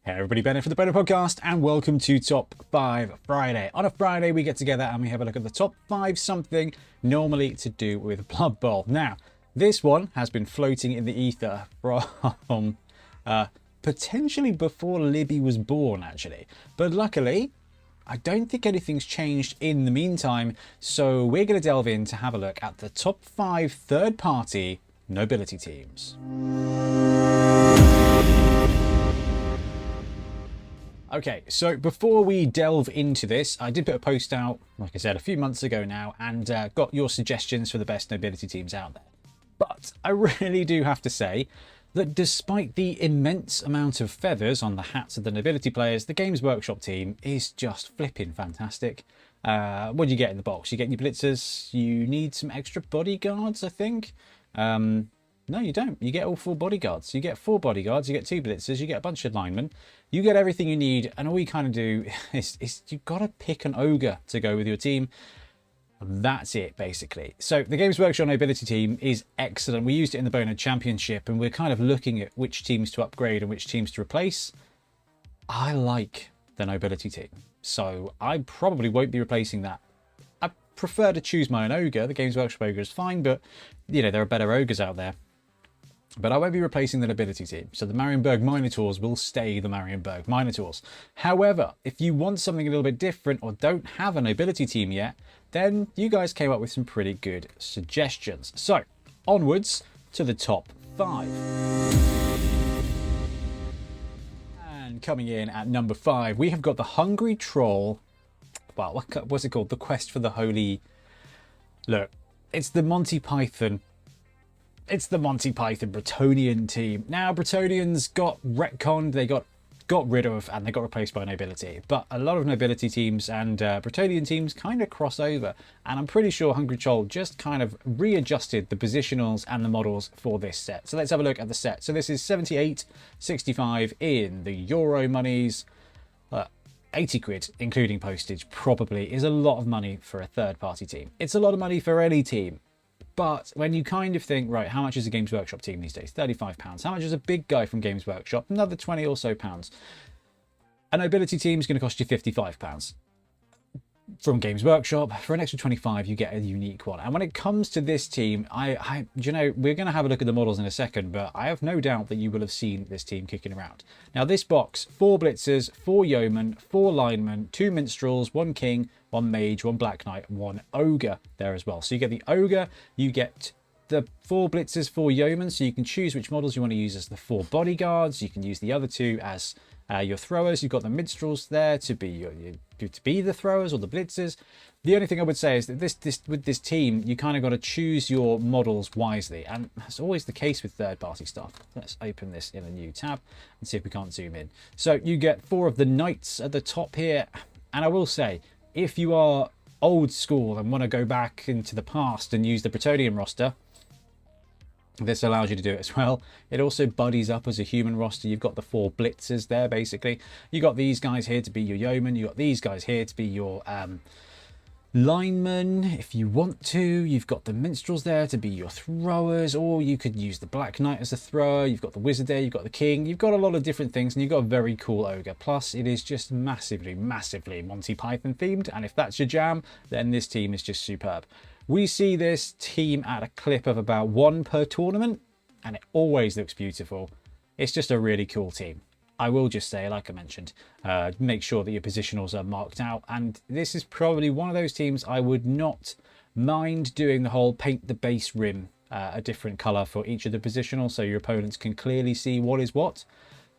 Hey everybody, Bennett for the Bennett Podcast, and welcome to Top 5 Friday. On a Friday, we get together and we have a look at the top 5 something normally to do with Blood Bowl. Now, this one has been floating in the ether from potentially before Libby was born, actually. But luckily, I don't think anything's changed in the meantime, so we're going to delve in to have a look at the top 5 third-party Nobility teams. Okay, so before we delve into this, I did put a post out, like I said, a few months ago now, and got your suggestions for the best Nobility teams out there. But I really do have to say that despite the immense amount of feathers on the hats of the Nobility players, the Games Workshop team is just flipping fantastic. What do you get in the box? You get your blitzers, you need some extra bodyguards, I think. No, you don't. You get all 4 bodyguards. You get 4 bodyguards, you get 2 blitzers, you get a bunch of linemen. You get everything you need, and all you kind of do is you've got to pick an ogre to go with your team. That's it, basically. So the Games Workshop Nobility team is excellent. We used it in the Bonehead Championship, and we're kind of looking at which teams to upgrade and which teams to replace. I like the Nobility team, so I probably won't be replacing that. I prefer to choose my own ogre. The Games Workshop ogre is fine, but, you know, there are better ogres out there. But I won't be replacing the Nobility team, so the Marienburg Minotaurs will stay the Marienburg Minotaurs. However, if you want something a little bit different or don't have a Nobility team yet, then you guys came up with some pretty good suggestions. So, onwards to the top 5. And coming in at number 5, we have got the Hungry Troll. Well, what's it called? The Quest for the Holy... Look, it's the Monty Python. It's the Monty Python Bretonnian team. Now, Bretonnians got retconned, they got rid of, and they got replaced by Nobility. But a lot of Nobility teams and Bretonnian teams kind of cross over. And I'm pretty sure Hungry Troll just kind of readjusted the positionals and the models for this set. So let's have a look at the set. So this is 78.65 in the Euro monies. 80 quid, including postage, probably is a lot of money for a third-party team. It's a lot of money for any team. But when you kind of think, right, how much is a Games Workshop team these days? £35. How much is a big guy from Games Workshop? Another 20 or so pounds. A Nobility team is going to cost you £55 from Games Workshop. For an extra 25, you get a unique one. And when it comes to this team, you know, we're going to have a look at the models in a second, but I have no doubt that you will have seen this team kicking around. Now, this box, 4 blitzers, 4 yeomen, 4 linemen, 2 minstrels, 1 king, 1 mage, 1 black knight, 1 ogre there as well. So you get the ogre, you get the 4 blitzers, 4 yeomen, so you can choose which models you want to use as the 4 bodyguards. You can use the other 2 as your throwers. You've got the minstrels there to be the throwers or the blitzers. The only thing I would say is that with this team, you kind of got to choose your models wisely, and that's always the case with third-party stuff. Let's open this in a new tab and see if we can't zoom in. So you get 4 of the knights at the top here, and I will say, if you are old school and want to go back into the past and use the Bretonnian roster, this allows you to do it as well. It also buddies up as a human roster. You've got the 4 blitzers there, basically. You got these guys here to be your yeomen. You got these guys here to be your linemen, if you want to. You've got the minstrels there to be your throwers, or you could use the black knight as a thrower. You've got the wizard there, you've got the king. You've got a lot of different things, and you've got a very cool ogre. Plus, it is just massively Monty Python themed, and if that's your jam, then this team is just superb. We see this team at a clip of about 1 per tournament, and it always looks beautiful. It's just a really cool team. I will just say, like I mentioned, make sure that your positionals are marked out. And this is probably one of those teams I would not mind doing the whole paint the base rim a different colour for each of the positionals, so your opponents can clearly see what is what.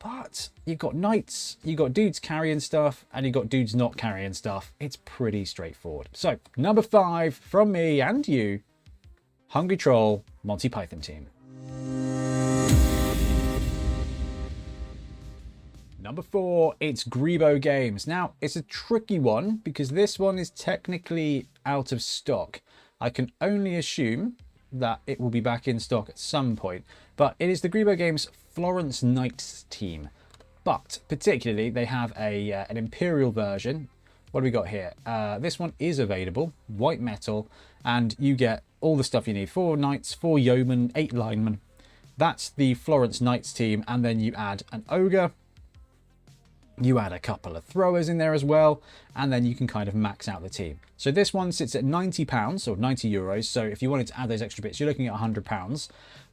But you've got knights, you've got dudes carrying stuff, and you've got dudes not carrying stuff. It's pretty straightforward. So, number 5 from me and you, Hungry Troll, Monty Python team. Number 4, it's Greebo Games. Now, it's a tricky one because this one is technically out of stock. I can only assume that it will be back in stock at some point, but it is the Greebo Games Florence Knights team. But particularly, they have an Imperial version. What do we got here? This one is available, white metal, and you get all the stuff you need. 4 knights, 4 yeomen, 8 linemen. That's the Florence Knights team, and then you add an ogre, You add a couple of throwers in there as well, and then you can kind of max out the team. So this one sits at £90 or €90. So if you wanted to add those extra bits, you're looking at £100.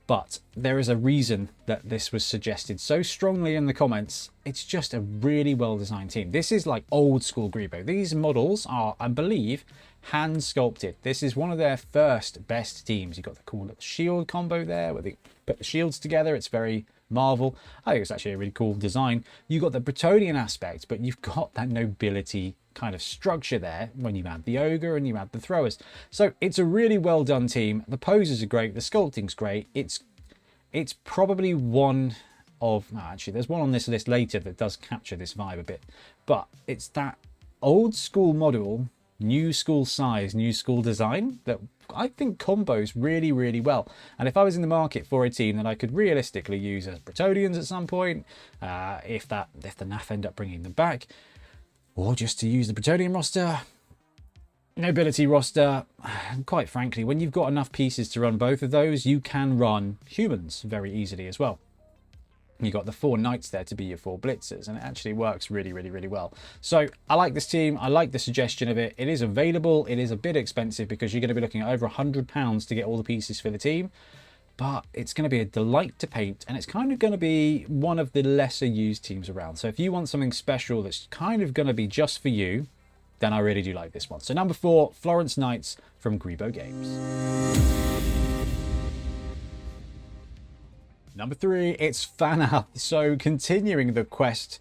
But there is a reason that this was suggested so strongly in the comments. It's just a really well designed team. This is like old school Greebo. These models are, I believe, hand sculpted. This is one of their first best teams. You've got the cool little shield combo there where they put the shields together. It's very Marvel. I think it's actually a really cool design. You've got the Bretonian aspect, but you've got that nobility kind of structure there when you add the ogre and you add the throwers. So it's a really well done team. The poses are great, the sculpting's great. It's probably one of, no, actually there's one on this list later that does capture this vibe a bit, but it's that old school model, new school size, new school design that I think combos really, really well. And if I was in the market for a team that I could realistically use as Bretonians at some point, if the NAF end up bringing them back, or just to use the Bretonian roster, nobility roster, quite frankly, when you've got enough pieces to run both of those, you can run humans very easily as well. You've got the 4 knights there to be your 4 blitzers, and it actually works really, really, really well. So I like this team. I like the suggestion of it. It is available. It is a bit expensive because you're going to be looking at over £100 to get all the pieces for the team. But it's going to be a delight to paint, and it's kind of going to be one of the lesser used teams around. So if you want something special that's kind of going to be just for you, then I really do like this one. So number 4, Florence Knights from Greebo Games. Number 3, it's Fanth. So continuing the quest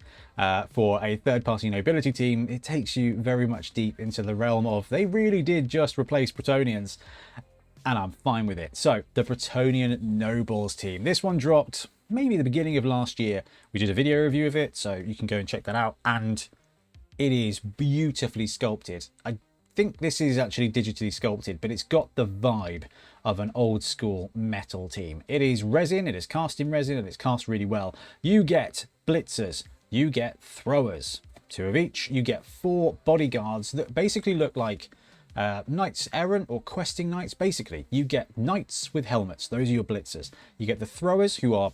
for a third-party nobility team, it takes you very much deep into the realm of they really did just replace Bretonians, and I'm fine with it. So the Bretonian Nobles team. This one dropped maybe the beginning of last year. We did a video review of it, so you can go and check that out, and it is beautifully sculpted. I think this is actually digitally sculpted, but it's got the vibe of an old school metal team. It is resin, it is cast in resin, and it's cast really well. You get blitzers, you get throwers, 2 of each. You get 4 bodyguards that basically look like knights errant or questing knights. Basically, you get knights with helmets. Those are your blitzers. You get the throwers, who are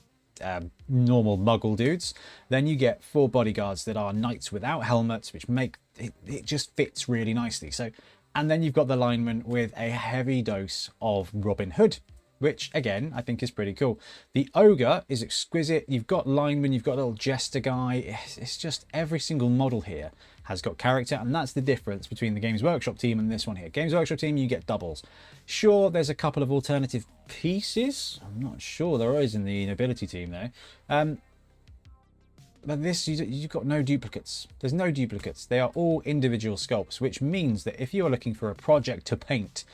normal muggle dudes. Then you get 4 bodyguards that are knights without helmets, which make it just fits really nicely. So, and then you've got the lineman with a heavy dose of Robin Hood, which again I think is pretty cool. The ogre is exquisite. You've got lineman, you've got a little jester guy. It's just every single model here has got character, and that's the difference between the Games Workshop team and this one here. Games Workshop team, you get doubles. Sure, there's a couple of alternative pieces. I'm not sure there is in the nobility team though. But this, you've got no duplicates. There's no duplicates. They are all individual sculpts, which means that if you're looking for a project to paint,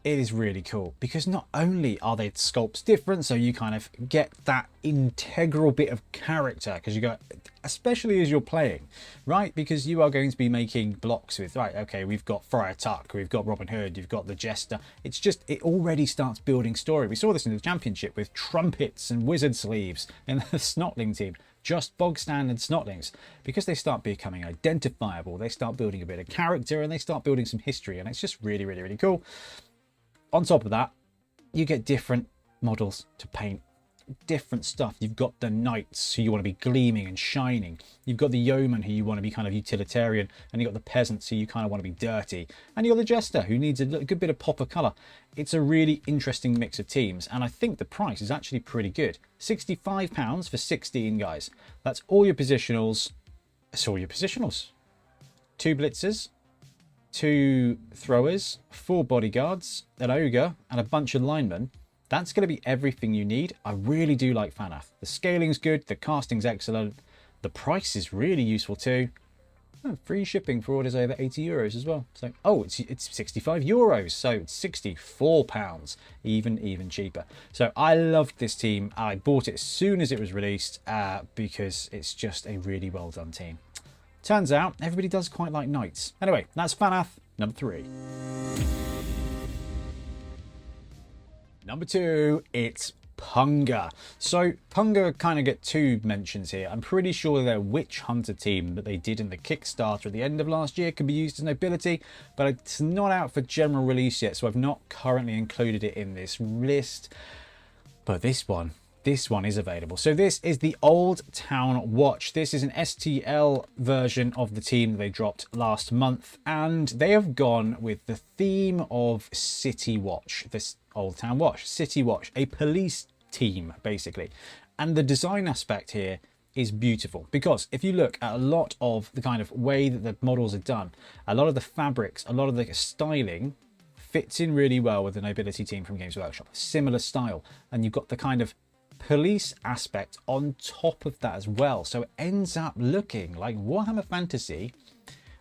it is really cool, because not only are they sculpts different, so you kind of get that integral bit of character, because you got, especially as you're playing, right? Because you are going to be making blocks with, right, okay, we've got Friar Tuck, we've got Robin Hood, you've got the Jester. It's just, it already starts building story. We saw this in the championship with trumpets and wizard sleeves in the Snotling team. Just bog standard Snotlings, because they start becoming identifiable, they start building a bit of character, and they start building some history, and it's just really, really, really cool. On top of that, you get different models to paint, different stuff. You've got the knights who you want to be gleaming and shining. You've got the yeoman who you want to be kind of utilitarian, and you've got the peasants who you kind of want to be dirty. And you've got the jester who needs a good bit of pop of colour. It's a really interesting mix of teams, and I think the price is actually pretty good. £65 for 16 guys. That's all your positionals. That's all your positionals. 2 blitzers, 2 throwers, 4 bodyguards, an ogre, and a bunch of linemen. That's going to be everything you need. I really do like Fanth. The scaling's good, the casting's excellent, the price is really useful too. Oh, free shipping for orders over €80 as well. So, oh, it's €65, so it's £64, even cheaper. So I loved this team. I bought it as soon as it was released because it's just a really well done team. Turns out everybody does quite like knights. Anyway, that's Fanth, number 3. Number 2, it's Punga. So Punga kind of get 2 mentions here. I'm pretty sure their witch hunter team that they did in the Kickstarter at the end of last year could be used as nobility, but it's not out for general release yet, so I've not currently included it in this list. But this one this one is available. So this is the Old Town Watch. This is an STL version of the team that they dropped last month, and they have gone with the theme of City Watch. This Old Town Watch, City Watch, a police team basically. And the design aspect here is beautiful, because if you look at a lot of the kind of way that the models are done, a lot of the fabrics, a lot of the styling fits in really well with the Nobility team from Games Workshop. Similar style, and you've got the kind of police aspect on top of that as well. So it ends up looking like Warhammer Fantasy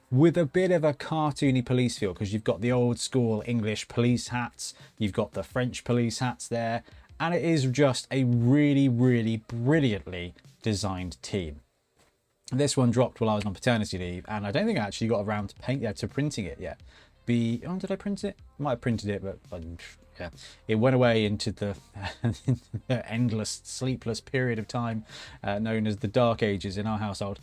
with a bit of a cartoony police feel, because you've got the old school English police hats, you've got the French police hats there, and it is just a really, really brilliantly designed team. This one dropped while I was on paternity leave, and I don't think I actually got around to printing it yet. Oh, did I print it? I might have printed it, but yeah, it went away into the endless, sleepless period of time known as the Dark Ages in our household.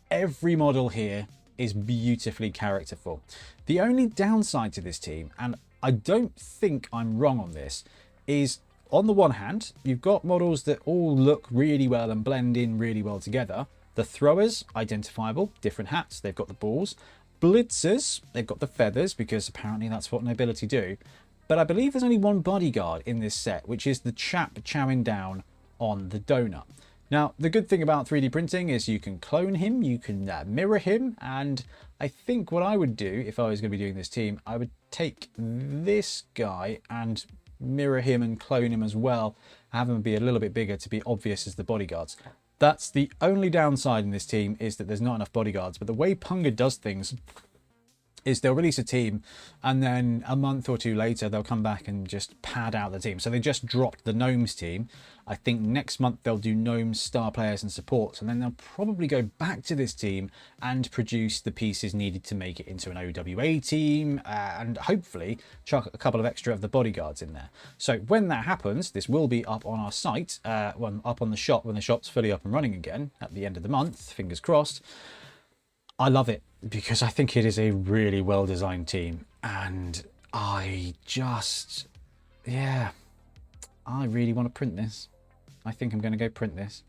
Every model here is beautifully characterful. The only downside to this team, and I don't think I'm wrong on this, is on the one hand, you've got models that all look really well and blend in really well together. The throwers, identifiable, different hats, they've got the balls. Blitzers, they've got the feathers, because apparently that's what Nobility do. But I believe there's only one bodyguard in this set, which is the chap chowing down on the donut. Now, the good thing about 3D printing is you can clone him, you can mirror him, and I think what I would do if I was going to be doing this team, I would take this guy and mirror him and clone him as well, have him be a little bit bigger to be obvious as the bodyguards. That's the only downside in this team, is that there's not enough bodyguards. But the way Punga does things is they'll release a team, and then a month or two later they'll come back and just pad out the team. So they just dropped the Gnomes team. I think next month they'll do Gnomes, star players and supports, and then they'll probably go back to this team and produce the pieces needed to make it into an OWA team, and hopefully chuck a couple of extra of the bodyguards in there. So when that happens, this will be up on our site, up on the shop when the shop's fully up and running again at the end of the month, fingers crossed. I love it because I think it is a really well designed team, and I really want to print this. I think I'm going to go print this.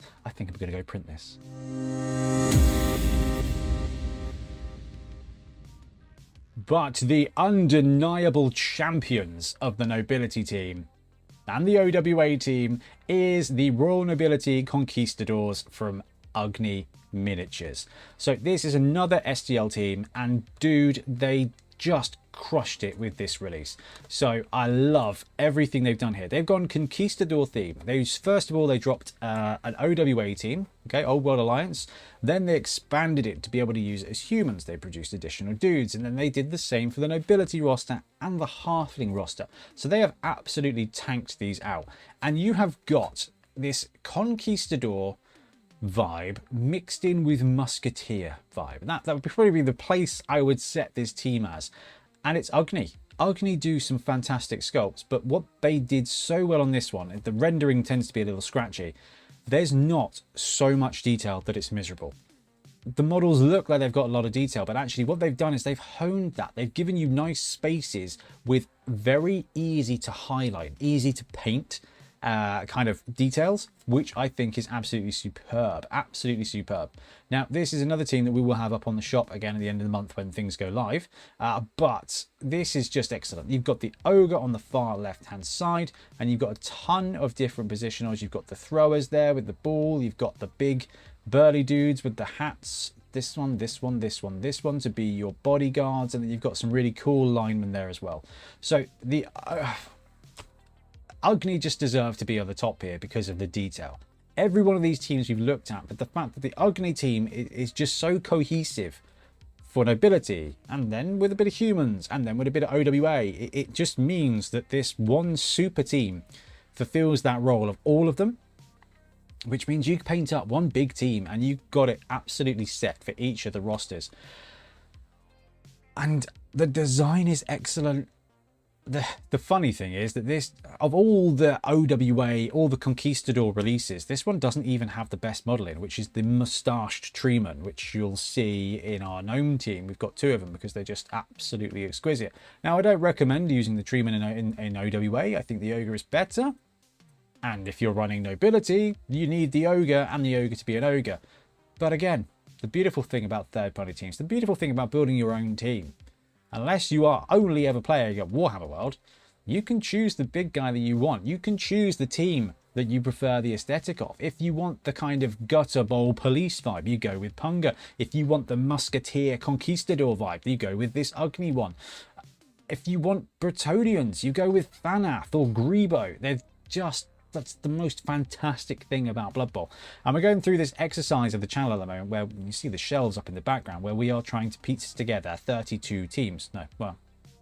But the undeniable champions of the Nobility team and the OWA team is the Royal Nobility Conquistadors from Ugy Miniatures. So this is another STL team, and dude, they just crushed it with this release. So I love everything they've done here. They've gone Conquistador theme. First of all, they dropped an OWA team, okay, Old World Alliance. Then they expanded it to be able to use it as humans. They produced additional dudes, and then they did the same for the Nobility roster and the Halfling roster. So they have absolutely tanked these out, and you have got this Conquistador vibe mixed in with Musketeer vibe. That would probably be the place I would set this team as. And it's Ugy. Ugy do some fantastic sculpts, but what they did so well on this one, the rendering tends to be a little scratchy. There's not so much detail that it's miserable. The models look like they've got a lot of detail, but actually what they've done is they've honed that. They've given you nice spaces with very easy to highlight, easy to paint kind of details, which I think is absolutely superb. Now, this is another team that we will have up on the shop again at the end of the month when things go live, but this is just excellent. You've got the ogre on the far left hand side, and you've got a ton of different positionals. You've got the throwers there with the ball, you've got the big burly dudes with the hats, this one to be your bodyguards, and then you've got some really cool linemen there as well. So the Ugy just deserve to be on the top here because of the detail. Every one of these teams we've looked at, but the fact that the Ugy team is just so cohesive for Nobility, and then with a bit of humans, and then with a bit of OWA, it just means that this one super team fulfills that role of all of them, which means you paint up one big team and you've got it absolutely set for each of the rosters. And the design is excellent. The funny thing is that this, of all the OWA, all the Conquistador releases, this one doesn't even have the best modeling, which is the moustached treeman, which you'll see in our gnome team. We've got two of them because they're just absolutely exquisite. Now, I don't recommend using the treeman in OWA. I think the ogre is better, And if you're running Nobility, you need the Ogre and the Ogre to be an Ogre. But again, the beautiful thing about third-party teams, the beautiful thing about building your own team, unless you are only ever playing at Warhammer World, you can choose the big guy that you want. You can choose the team that you prefer the aesthetic of. If you want the kind of gutter bowl police vibe, you go with Punga. If you want the musketeer conquistador vibe, you go with this ugly one. If you want Bretonians, you go with Fanth or Greebo. That's the most fantastic thing about Blood Bowl. And we're going through this exercise of the channel at the moment where you see the shelves up in the background where we are trying to piece together 32 teams. No, well,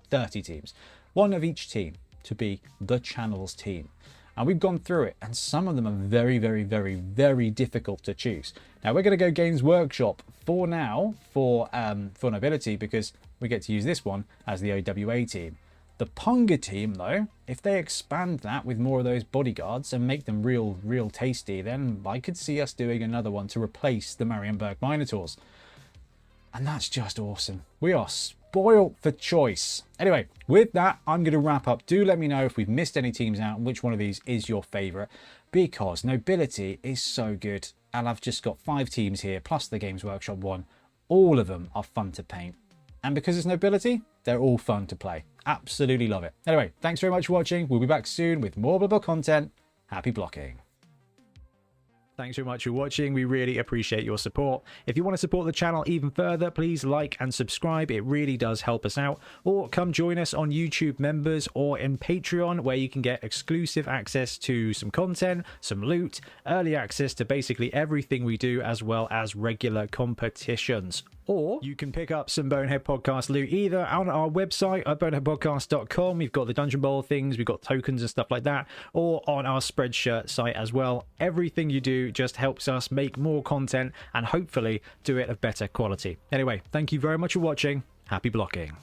30 teams. One of each team to be the channel's team. And we've gone through it, and some of them are very, very, very, very difficult to choose. Now, we're going to go Games Workshop for now for Nobility, because we get to use this one as the OWA team. The Punga team, though, if they expand that with more of those bodyguards and make them real tasty, then I could see us doing another one to replace the Marienburg Minotaurs. And that's just awesome. We are spoiled for choice. Anyway, with that, I'm going to wrap up. Do let me know if we've missed any teams out and which one of these is your favourite, because Nobility is so good. And I've just got 5 teams here, plus the Games Workshop one. All of them are fun to paint. And because it's Nobility, they're all fun to play. Absolutely love it. Anyway, thanks very much for watching. We'll be back soon with more Blood Bowl content. Happy blocking. Thanks very much for watching. We really appreciate your support. If you want to support the channel even further, please like and subscribe. It really does help us out. Or come join us on YouTube members or in Patreon, where you can get exclusive access to some content, some loot, early access to basically everything we do, as well as regular competitions. Or you can pick up some Bonehead Podcast loot either on our website at boneheadpodcast.com. We've got the Dungeon Bowl things, we've got tokens and stuff like that, or on our Spreadshirt site as well. Everything you do just helps us make more content and hopefully do it of better quality. Anyway, thank you very much for watching. Happy blocking.